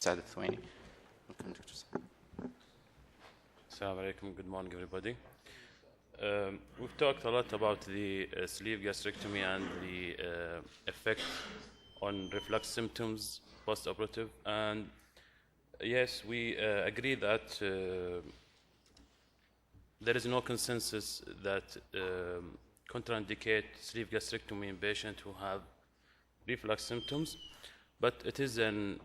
Saad Althuwaini. Welcome, Dr. Saad. Assalamu alaikum. Good morning, everybody. We've talked a lot about the sleeve gastrectomy and the effect on reflux symptoms post-operative. And yes, we agree that there is no consensus that contraindicate sleeve gastrectomy in patients who have reflux symptoms, but it is an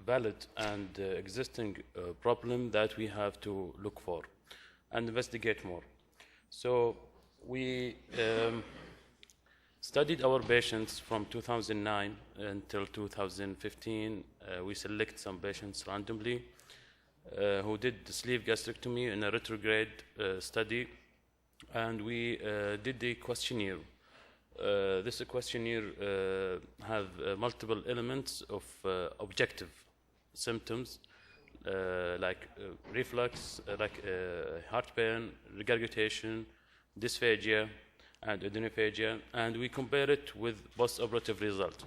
valid and existing problem that we have to look for and investigate more. So we studied our patients from 2009 until 2015. We select some patients randomly who did the sleeve gastrectomy in a retrograde study, and we did the questionnaire. This questionnaire have multiple elements of objective symptoms like reflux, like heartburn, regurgitation, dysphagia, and adrenophagia, and we compare it with post-operative result.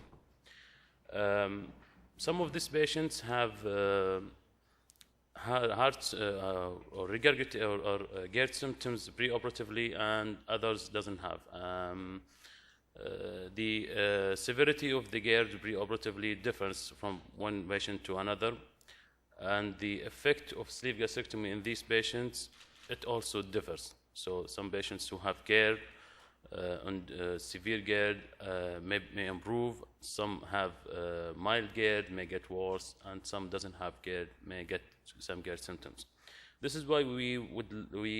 Some of these patients have heart or regurgitation or GERD symptoms preoperatively, and others doesn't have. The severity of the GERD preoperatively differs from one patient to another, and the effect of sleeve gastrectomy in these patients, it also differs. So some patients who have GERD and severe GERD may improve, some have mild GERD, may get worse, and some doesn't have GERD, may get some GERD symptoms. This is why we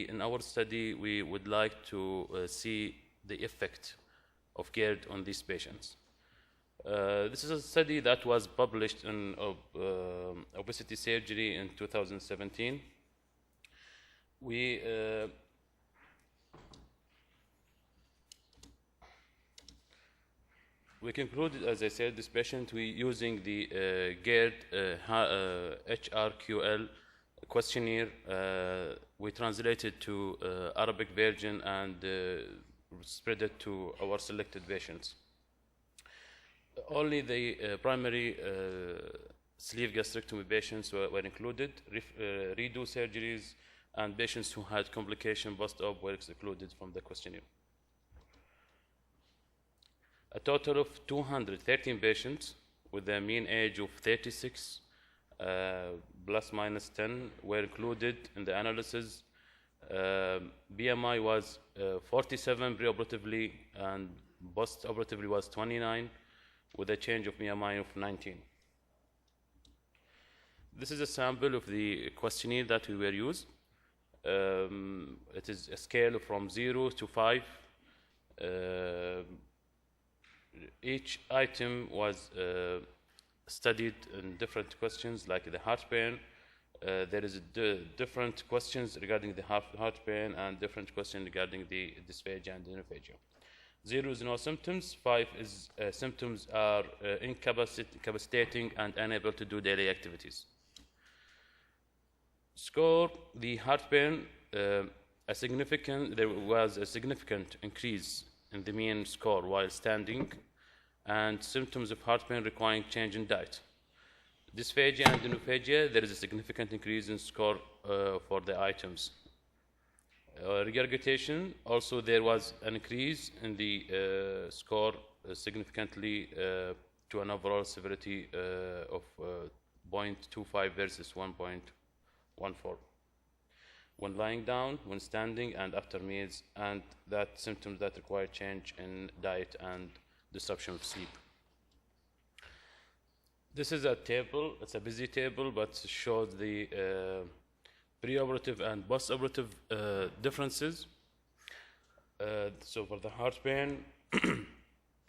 in our study, we would like to see the effect of GERD on these patients. This is a study that was published in Obesity Surgery in 2017. We concluded, as I said, this patient, we using the GERD-HRQL questionnaire. We translated to Arabic version and spread it to our selected patients. Only the primary sleeve gastrectomy patients were included. Redo surgeries and patients who had complication post-op were excluded from the questionnaire. A total of 213 patients with a mean age of 36 plus minus 10 were included in the analysis. BMI was 47 preoperatively, and post-operatively was 29, with a change of BMI of 19. This is a sample of the questionnaire that we were used. It is a scale from 0 to 5. Each item was studied in different questions, like the heartburn. There is different questions regarding the heartburn and different questions regarding the dysphagia and adrenophagia. 0 is no symptoms. 5 is symptoms are incapacitating and unable to do daily activities. Score the heartburn. There was a significant increase in the mean score while standing, and symptoms of heartburn requiring change in diet. Dysphagia and adrenophagia, there is a significant increase in score for the items. Regurgitation, also there was an increase in the score significantly to an overall severity of 0.25 versus 1.14. When lying down, when standing, and after meals, and that symptoms that require change in diet and disruption of sleep. This is a table. It's a busy table, but shows the preoperative and postoperative differences. So for the heartburn,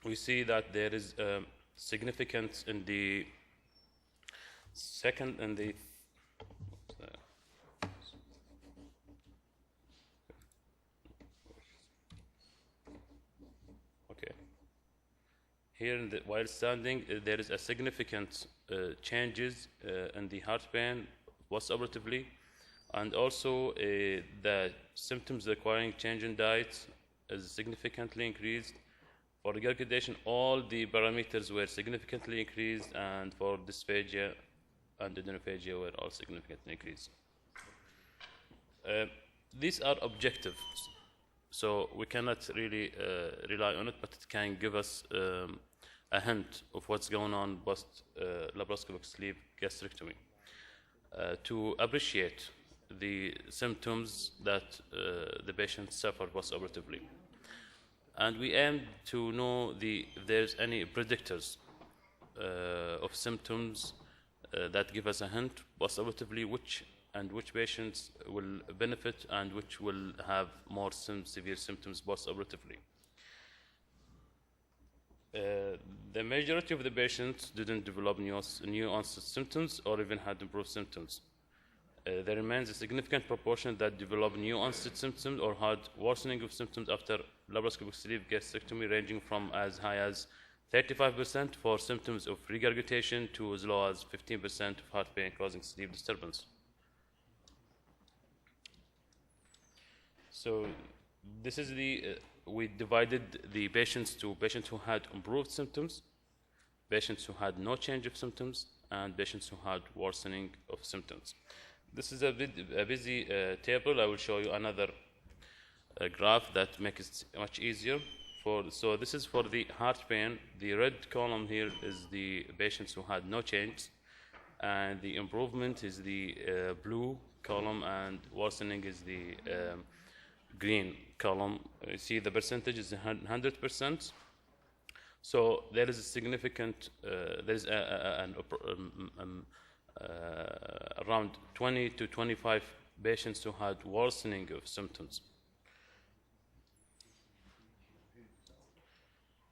we see that there is significance in the second and the here while standing, there is a significant changes in the heartburn postoperatively, and also the symptoms requiring change in diet is significantly increased, For regurgitation, all the parameters were significantly increased, and for dysphagia and adenophagia were all significantly increased. These are objective, so we cannot really rely on it, but it can give us a hint of what's going on post laparoscopic sleeve gastrectomy to appreciate the symptoms that the patient suffered post-operatively. And we aim to know if there's any predictors of symptoms that give us a hint post-operatively which patients will benefit and which will have more severe symptoms post-operatively. The majority of the patients didn't develop new-onset symptoms or even had improved symptoms. There remains a significant proportion that develop new-onset symptoms or had worsening of symptoms after laparoscopic sleeve gastrectomy, ranging from as high as 35% for symptoms of regurgitation to as low as 15% of heart pain causing sleep disturbance. So this is we divided the patients to patients who had improved symptoms, patients who had no change of symptoms, and patients who had worsening of symptoms. This is a busy table. I will show you another graph that makes it much easier. So this is for the heart pain. The red column here is the patients who had no change, and the improvement is the blue column, and worsening is the green column. You see the percentage is 100%. So there is a significant, there is around 20 to 25 patients who had worsening of symptoms.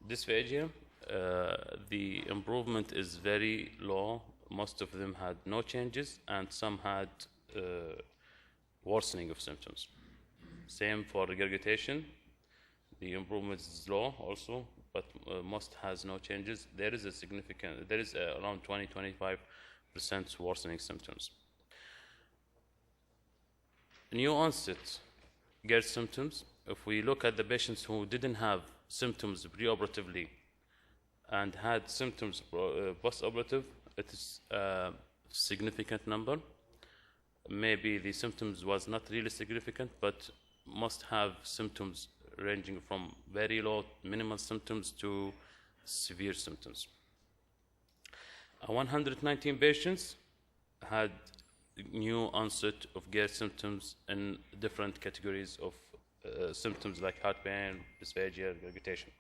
Dysphagia, the improvement is very low. Most of them had no changes, and some had worsening of symptoms. Same for regurgitation. The improvement is low also, but most has no changes. There is around 20-25% worsening symptoms. New onset GERD symptoms. If we look at the patients who didn't have symptoms preoperatively and had symptoms postoperative, it is a significant number. Maybe the symptoms was not really significant, but must have symptoms ranging from very low minimal symptoms to severe symptoms. 119 patients had new onset of GERD symptoms in different categories of symptoms like heart pain, dysphagia, regurgitation.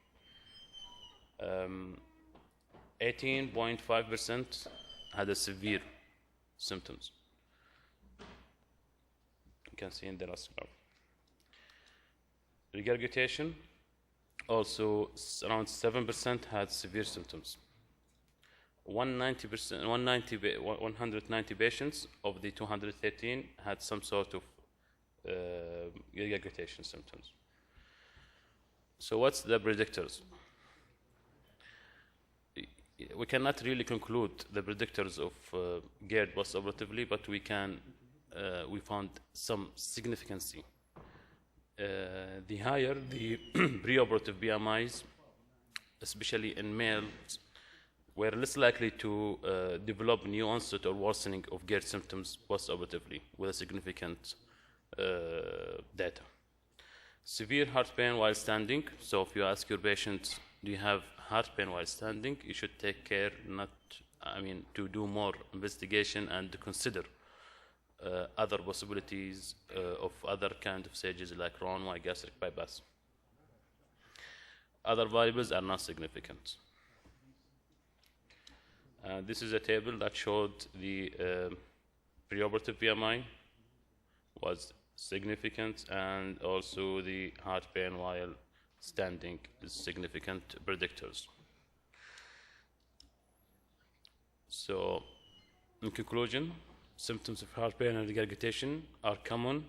18.5% had a severe symptoms. You can see in the last graph. Regurgitation, also around 7% had severe symptoms. 190 patients of the 213 had some sort of regurgitation symptoms. So what's the predictors? We cannot really conclude the predictors of GERD postoperatively, but we found some significancy. The higher the preoperative BMIs, especially in males, were less likely to develop new onset or worsening of GERD symptoms postoperatively with a significant data. Severe heart pain while standing. So if you ask your patient, do you have heart pain while standing, you should take care to do more investigation and to consider other possibilities of other kind of stages like Roux-en-Y gastric bypass. Other variables are not significant. This is a table that showed the preoperative BMI was significant, and also the heart pain while standing is significant predictors. So, in conclusion, symptoms of heart pain and regurgitation are common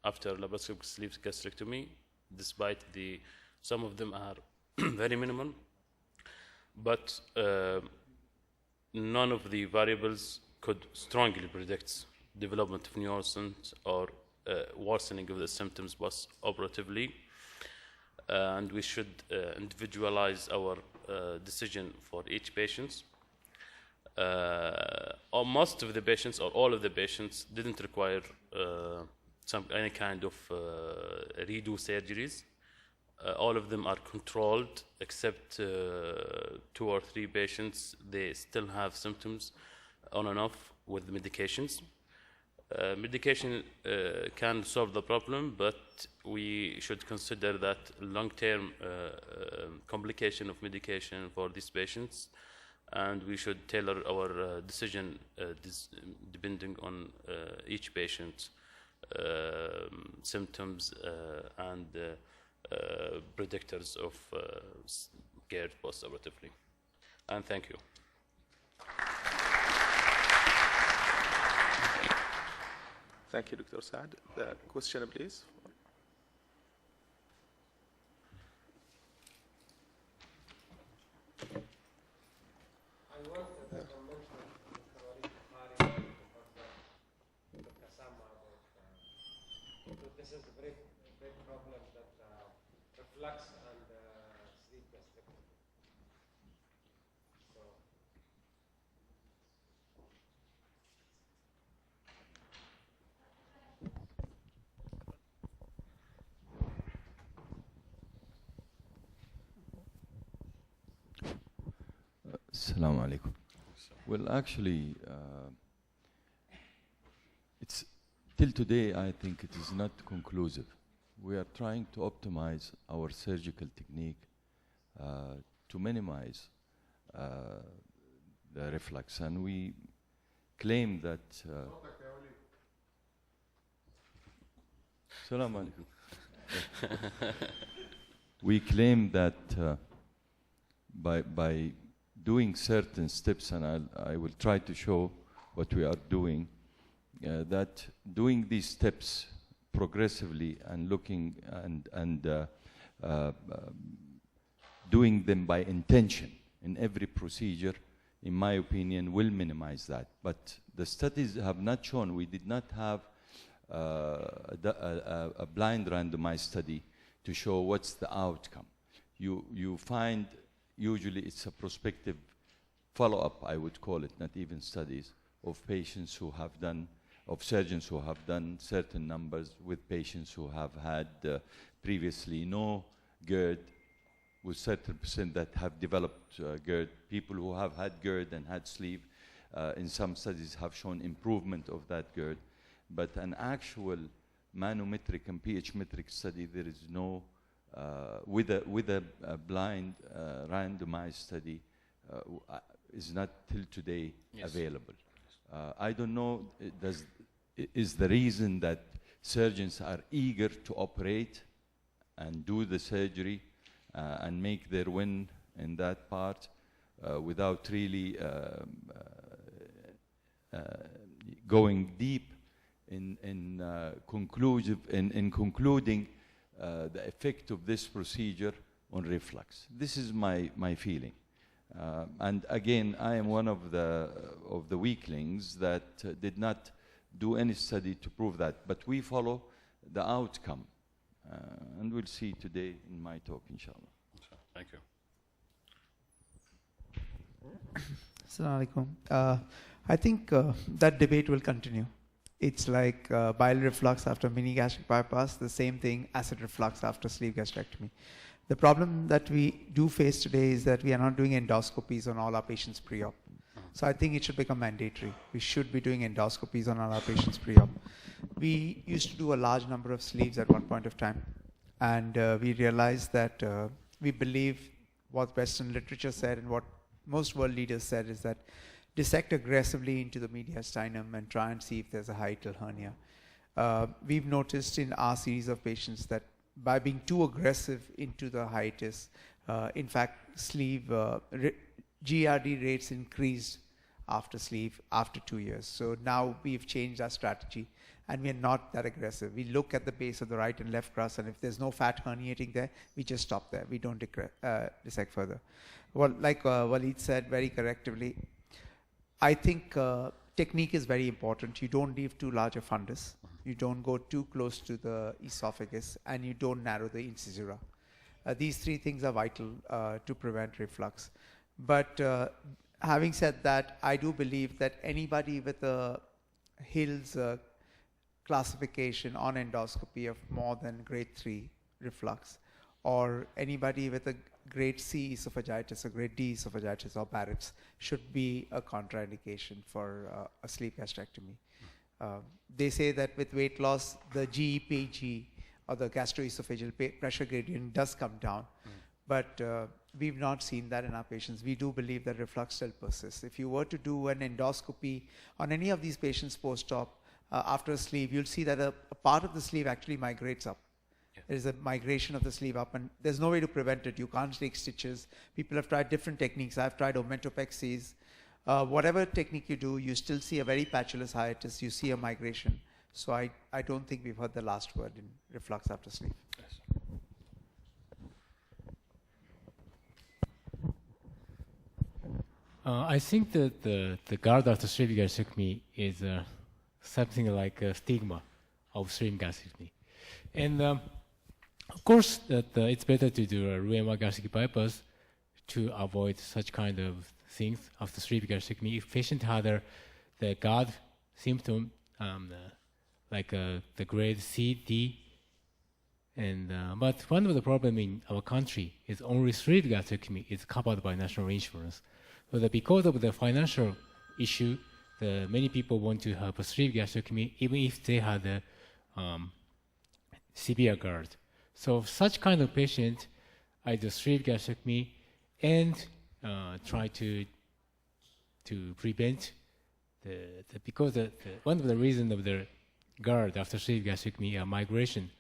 after laparoscopic sleeve gastrectomy, despite some of them are very minimal, but none of the variables could strongly predict development of new onset or worsening of the symptoms post-operatively. and we should individualize our decision for each patient. Or most of the patients or all of the patients didn't require any kind of redo surgeries. All of them are controlled except 2 or 3 patients. They still have symptoms on and off with medications. Medication can solve the problem, but we should consider that long-term complication of medication for these patients, and we should tailor our decision depending on each patient's symptoms and predictors of GERD postoperatively. And thank you. Thank you, Dr. Saad. The question, please. I worked at the convention with Dr. Kasama about this is a very big problem that reflux and sleep gastrectomy. So Assalamu alaikum. Well, actually, it's till today, I think it is not conclusive. We are trying to optimize our surgical technique to minimize the reflux, and we claim that. Assalamu alaikum. We claim that by doing certain steps, and I will try to show what we are doing, that doing these steps progressively and looking and doing them by intention in every procedure, in my opinion, will minimize that. But the studies have not shown, we did not have a blind randomized study to show what's the outcome. You find usually it's a prospective follow-up, I would call it, not even studies, of patients who have done, of surgeons who have done certain numbers with patients who have had previously no GERD, with certain percent that have developed GERD. People who have had GERD and had sleeve, in some studies have shown improvement of that GERD. But an actual manometric and pH metric study, there is no, with a blind randomized study, is not till today available. I don't know, is the reason that surgeons are eager to operate and do the surgery and make their win in that part without really going deep in concluding the effect of this procedure on reflux. This is my feeling. And again, I am one of the weaklings that did not do any study to prove that. But we follow the outcome. And we'll see today in my talk, inshallah. Thank you. Assalamu alaikum. I think that debate will continue. It's like bile reflux after mini gastric bypass, the same thing, acid reflux after sleeve gastrectomy. The problem that we do face today is that we are not doing endoscopies on all our patients pre-op. So I think it should become mandatory. We should be doing endoscopies on all our patients pre-op. We used to do a large number of sleeves at one point of time, and we realized that we believe what Western literature said and what most world leaders said is that dissect aggressively into the mediastinum and try and see if there's a hiatal hernia. We've noticed in our series of patients that by being too aggressive into the hiatus, in fact, sleeve GERD rates increased after sleeve after 2 years. So now we've changed our strategy and we're not that aggressive. We look at the base of the right and left crust, and if there's no fat herniating there, we just stop there. We don't dissect further. Well, like Waleed said very correctively, I think technique is very important. You don't leave too large a fundus. You don't go too close to the esophagus, and you don't narrow the incisura. These three things are vital to prevent reflux. But having said that, I do believe that anybody with a Hill's classification on endoscopy of more than grade 3 reflux, or anybody with a grade C esophagitis or grade D esophagitis or Barrett's should be a contraindication for a sleeve gastrectomy. They say that with weight loss, the GEPG or the gastroesophageal pressure gradient does come down, but we've not seen that in our patients. We do believe that reflux still persists. If you were to do an endoscopy on any of these patients post-op after a sleeve, you'll see that a part of the sleeve actually migrates up. There is a migration of the sleeve up, and there's no way to prevent it. You can't take stitches. People have tried different techniques. I've tried omentopexies. Whatever technique you do, you still see a very patulous hiatus. You see a migration. So I don't think we've heard the last word in reflux after sleeve. Yes. I think that the GERD after sleeve gastrectomy is something like a stigma of sleeve gastrectomy. And of course, that it's better to do a roux-en-y gastric bypass to avoid such kind of things after sleeve gastrectomy. If patient had the GERD symptom, like the grade C, D, and but one of the problem in our country is only sleeve gastrectomy is covered by national insurance. So that because of the financial issue, many people want to have a sleeve gastrectomy even if they had a severe GERD. So such kind of patient, I do sleeve gastrectomy and try to prevent because one of the reasons of the GERD after sleeve gastrectomy are migration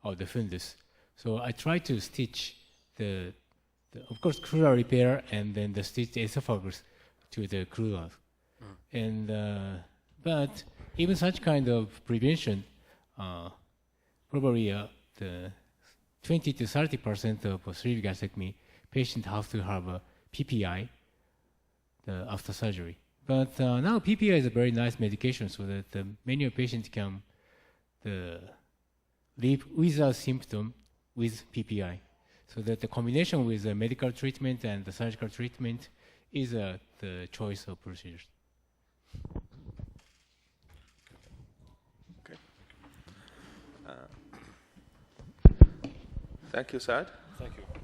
of the fundus. So I try to stitch of course, crural repair and then the stitch the esophagus to the crural. And but even such kind of prevention, probably the 20 to 30% of sleeve gastrectomy patient have to have a PPI after surgery. But now PPI is a very nice medication, so that many patients can live without symptom with PPI. So that the combination with the medical treatment and the surgical treatment is the choice of procedures. Okay. Thank you, Saad. Thank you.